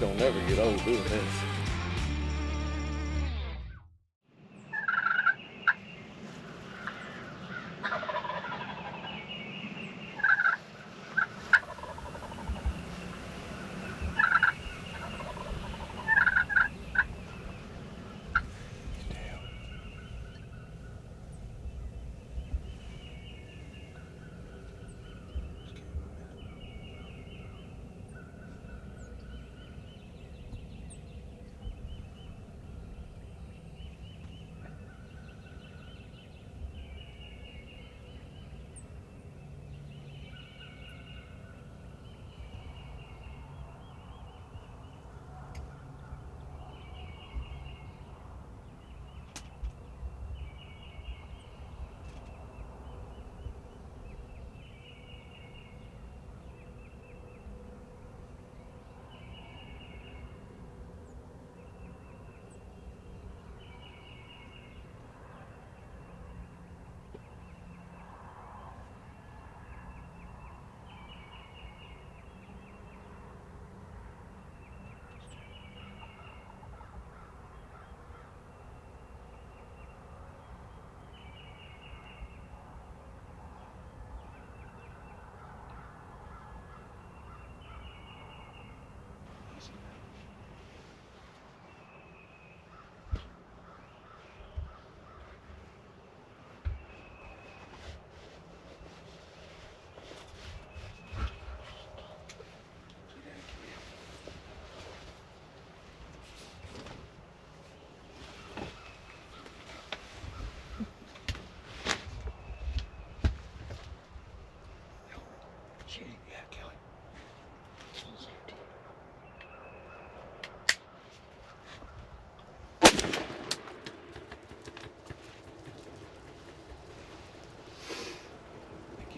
don't never get old doing this.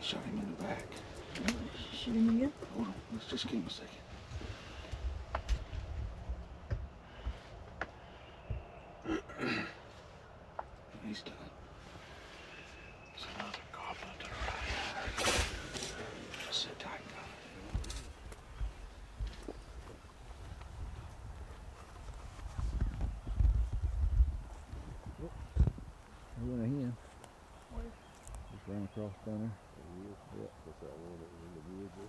Shot him in the back. Shoot him again? Hold on, let's just give him a second. He's done. There's another gobbler to the right. Just sit tight now. He went ahead. Where? Just ran across down there. Yeah, that's that one that was in the woods there.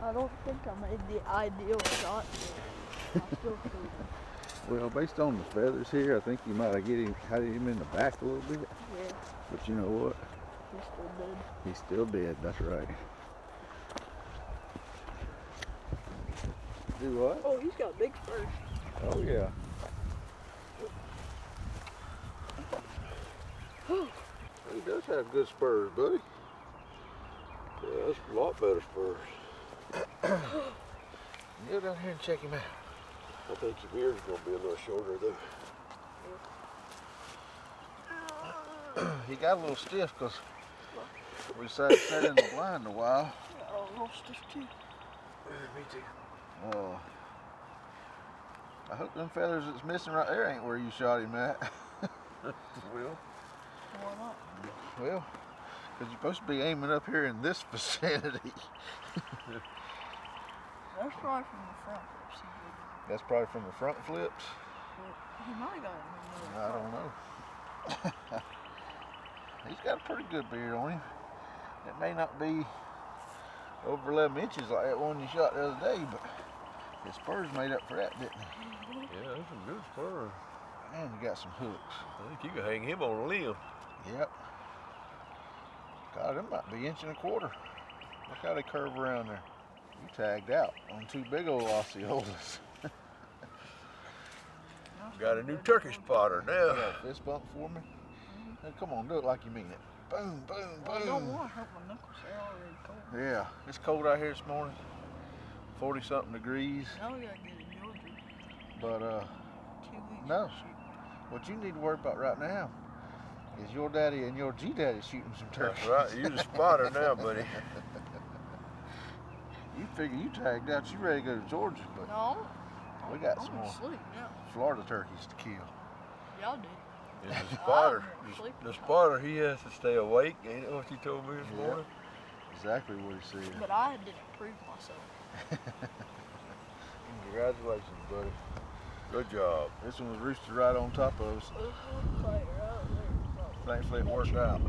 I don't think I made the ideal shot, but I still shoot him. Well, based on the feathers here, I think you might have had him in the back a little bit. Yeah. But you know what? He's still dead. He's still dead. That's right. Do what? Oh, he's got big spurs. Oh yeah. He does have good spurs, buddy. Yeah, that's a lot better spurs. Go down here and check him out. I think your beard's gonna be a little shorter though. He got a little stiff because we decided to set in the blind a while. Oh, lost his teeth. Me too. I hope them feathers that's missing right there ain't where you shot him at. Well, Why not? Well, because you're supposed to be aiming up here in this vicinity. That's probably from the front flips. That's probably from the front flips. He might have got it. I don't know. He's got a pretty good beard on him. It may not be over 11 inches like that one you shot the other day, but his spurs made up for that, didn't they? yeah, that's some good spurs. And he got some hooks. I think you can hang him on a limb. Yep. God, them might be 1.25 inches. Look how they curve around there. You tagged out on two big old Osceolas. Got a new turkey spotter now. You got a fist bump for me? Now, come on, do it like you mean it. Boom, boom, boom. I don't want to hurt my knuckles. They're already cold. Yeah, it's cold out here this morning. 40-something degrees. Now we gotta get in Georgia. But 2 weeks. no. to shoot. What you need to worry about right now is your daddy and your G-daddy shooting some turkeys. That's right, you're the spotter now, buddy. You figure you tagged out, you ready to go to Georgia, but No. we got I'm some gonna more sleep now. Florida turkeys to kill. Y'all did. And the spotter, I'm sleeping. the spotter, he has to stay awake. Ain't it what you told me this Yeah. morning? Exactly what he said. But I didn't prove myself. Congratulations, buddy. Good job. This one was roosted right on top of us. This one's like right there. Thankfully it worked out.